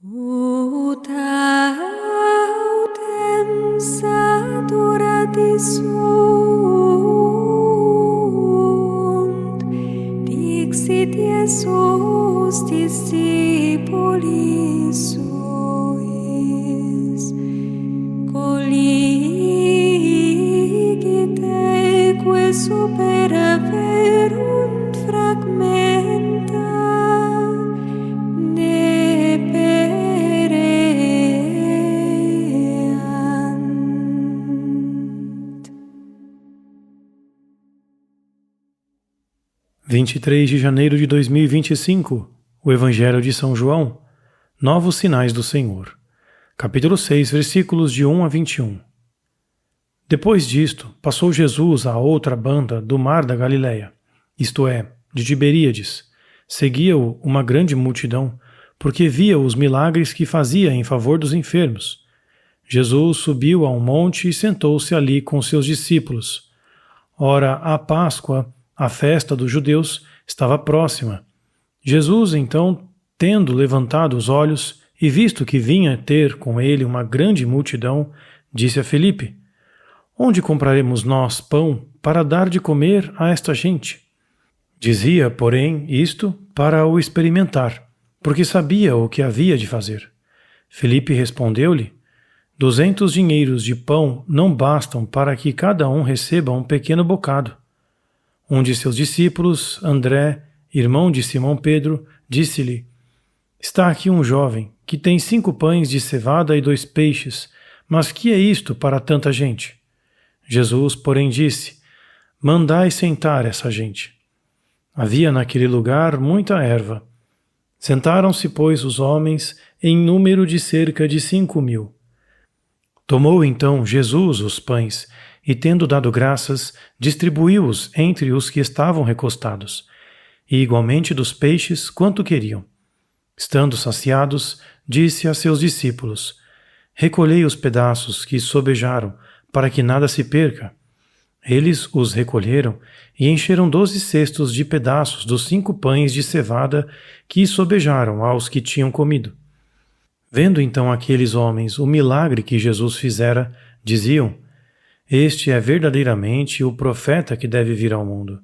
Ut autem saturati sunt, dixit Iesus discipulis suis, colligite que superverunt fragmenta ne pereant. 23 de janeiro de 2025, o Evangelho de São João, Novos Sinais do Senhor. Capítulo 6, versículos de 1 a 21. Depois disto, passou Jesus à outra banda do mar da Galileia, isto é, de Tiberíades. Seguia-o uma grande multidão, porque via os milagres que fazia em favor dos enfermos. Jesus subiu a um monte e sentou-se ali com seus discípulos. Ora, a Páscoa, a festa dos judeus, estava próxima. Jesus, então, tendo levantado os olhos e visto que vinha ter com ele uma grande multidão, disse a Filipe: Onde compraremos nós pão para dar de comer a esta gente? Dizia, porém, isto para o experimentar, porque sabia o que havia de fazer. Filipe respondeu-lhe: 200 dinheiros de pão não bastam para que cada um receba um pequeno bocado. Um de seus discípulos, André, irmão de Simão Pedro, disse-lhe: Está aqui um jovem que tem 5 pães de cevada e 2 peixes, mas que é isto para tanta gente? Jesus, porém, disse: Mandai sentar essa gente. Havia naquele lugar muita erva. Sentaram-se, pois, os homens em número de cerca de 5.000. Tomou então Jesus os pães e, tendo dado graças, distribuiu-os entre os que estavam recostados, e igualmente dos peixes quanto queriam. Estando saciados, disse a seus discípulos: Recolhei os pedaços que sobejaram, para que nada se perca. Eles os recolheram e encheram 12 cestos de pedaços dos 5 pães de cevada que sobejaram aos que tinham comido. Vendo então aqueles homens o milagre que Jesus fizera, diziam: Este é verdadeiramente o profeta que deve vir ao mundo.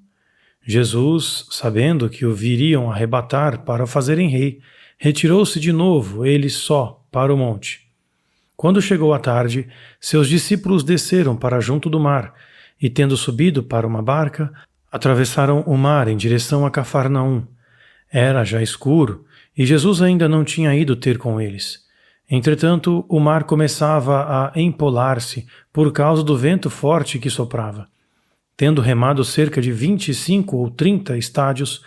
Jesus, sabendo que o viriam arrebatar para o fazerem rei, retirou-se de novo, ele só, para o monte. Quando chegou a tarde, seus discípulos desceram para junto do mar, e tendo subido para uma barca, atravessaram o mar em direção a Cafarnaum. Era já escuro, e Jesus ainda não tinha ido ter com eles. Entretanto, o mar começava a empolar-se por causa do vento forte que soprava. Tendo remado cerca de 25 ou 30 estádios,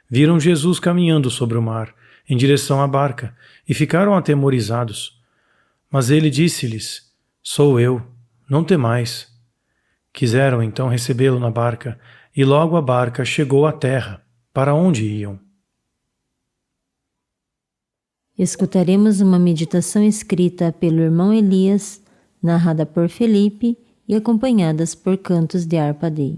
viram Jesus caminhando sobre o mar, em direção à barca, e ficaram atemorizados. Mas ele disse-lhes: Sou eu, não temais. Quiseram então recebê-lo na barca, e logo a barca chegou à terra, para onde iam. Escutaremos uma meditação escrita pelo irmão Elias, narrada por Felipe e acompanhadas por cantos de harpa Dei.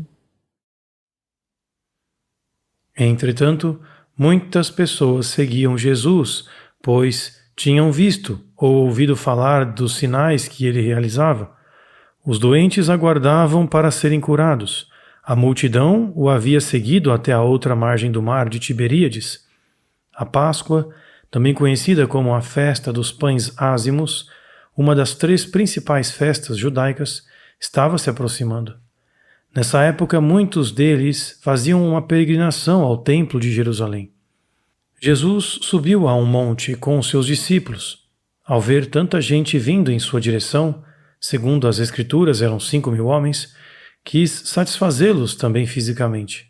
Entretanto, muitas pessoas seguiam Jesus, pois tinham visto ou ouvido falar dos sinais que ele realizava. Os doentes aguardavam para serem curados. A multidão o havia seguido até a outra margem do mar de Tiberíades. A Páscoa, também conhecida como a Festa dos Pães Ázimos, uma das 3 principais festas judaicas, estava se aproximando. Nessa época, muitos deles faziam uma peregrinação ao Templo de Jerusalém. Jesus subiu a um monte com os seus discípulos. Ao ver tanta gente vindo em sua direção, segundo as Escrituras eram 5.000 homens, quis satisfazê-los também fisicamente.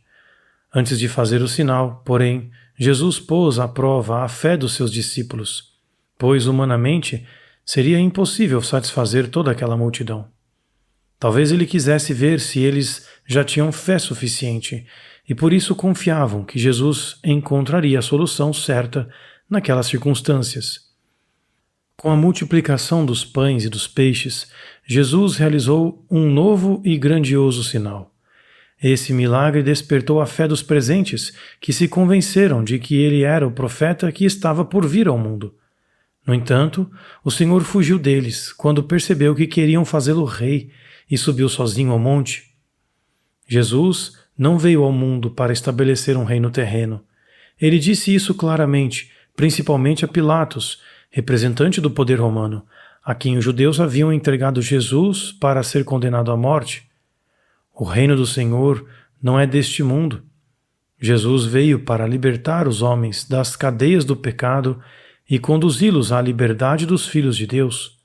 Antes de fazer o sinal, porém, Jesus pôs à prova a fé dos seus discípulos, pois humanamente seria impossível satisfazer toda aquela multidão. Talvez ele quisesse ver se eles já tinham fé suficiente e por isso confiavam que Jesus encontraria a solução certa naquelas circunstâncias. Com a multiplicação dos pães e dos peixes, Jesus realizou um novo e grandioso sinal. Esse milagre despertou a fé dos presentes, que se convenceram de que ele era o profeta que estava por vir ao mundo. No entanto, o Senhor fugiu deles quando percebeu que queriam fazê-lo rei e subiu sozinho ao monte. Jesus não veio ao mundo para estabelecer um reino terreno. Ele disse isso claramente, principalmente a Pilatos, representante do poder romano, a quem os judeus haviam entregado Jesus para ser condenado à morte. O reino do Senhor não é deste mundo. Jesus veio para libertar os homens das cadeias do pecado e conduzi-los à liberdade dos filhos de Deus.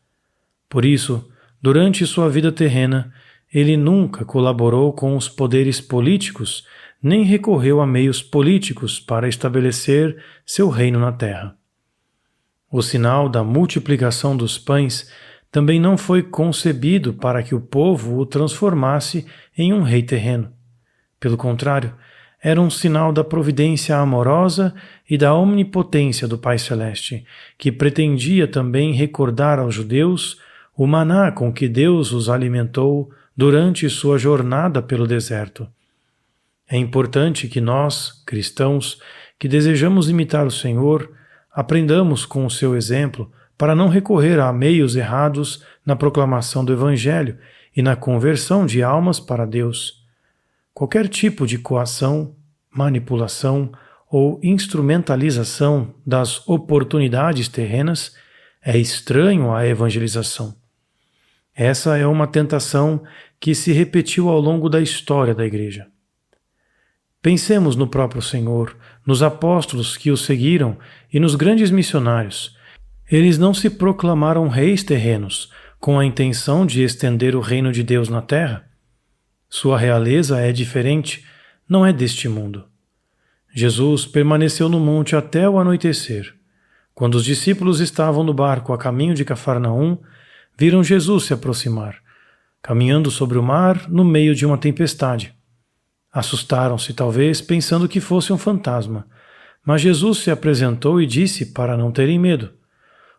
Por isso, durante sua vida terrena, ele nunca colaborou com os poderes políticos, nem recorreu a meios políticos para estabelecer seu reino na terra. O sinal da multiplicação dos pães também não foi concebido para que o povo o transformasse em um rei terreno. Pelo contrário, era um sinal da providência amorosa e da onipotência do Pai Celeste, que pretendia também recordar aos judeus o maná com que Deus os alimentou durante sua jornada pelo deserto. É importante que nós, cristãos, que desejamos imitar o Senhor, aprendamos com o seu exemplo para não recorrer a meios errados na proclamação do Evangelho e na conversão de almas para Deus. Qualquer tipo de coação, manipulação ou instrumentalização das oportunidades terrenas é estranho à evangelização. Essa é uma tentação que se repetiu ao longo da história da Igreja. Pensemos no próprio Senhor, nos apóstolos que o seguiram e nos grandes missionários. Eles não se proclamaram reis terrenos com a intenção de estender o reino de Deus na terra. Sua realeza é diferente, não é deste mundo. Jesus permaneceu no monte até o anoitecer. Quando os discípulos estavam no barco a caminho de Cafarnaum, viram Jesus se aproximar, caminhando sobre o mar no meio de uma tempestade. Assustaram-se, talvez, pensando que fosse um fantasma, mas Jesus se apresentou e disse para não terem medo.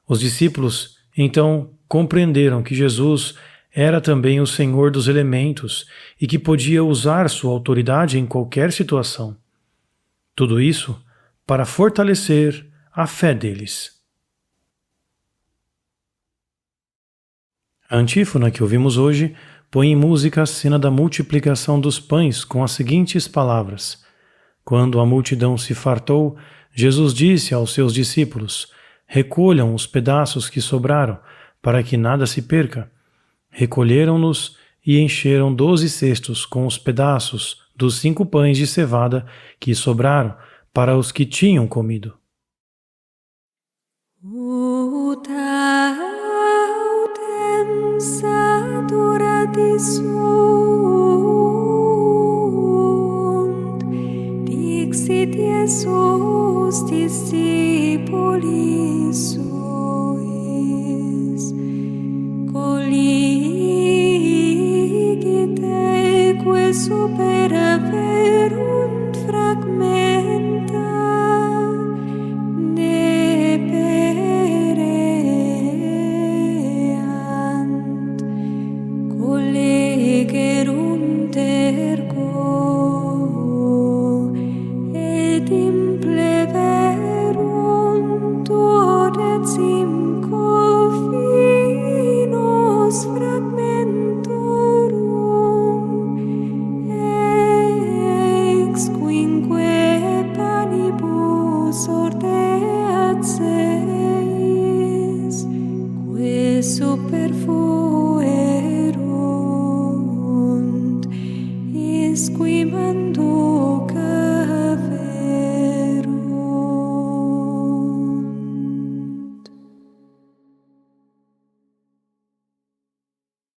Os discípulos, então, compreenderam que Jesus era também o Senhor dos elementos e que podia usar sua autoridade em qualquer situação. Tudo isso para fortalecer a fé deles. A antífona que ouvimos hoje põe em música a cena da multiplicação dos pães com as seguintes palavras: Quando a multidão se fartou, Jesus disse aos seus discípulos: recolham os pedaços que sobraram, para que nada se perca. Recolheram-nos e encheram 12 cestos com os pedaços dos 5 pães de cevada que sobraram para os que tinham comido. Ut autem saturati sunt, dixit Iesus discipulis suis, colligite que superverunt fragmenta depereant, collegerunt ergo et impleverunt tot et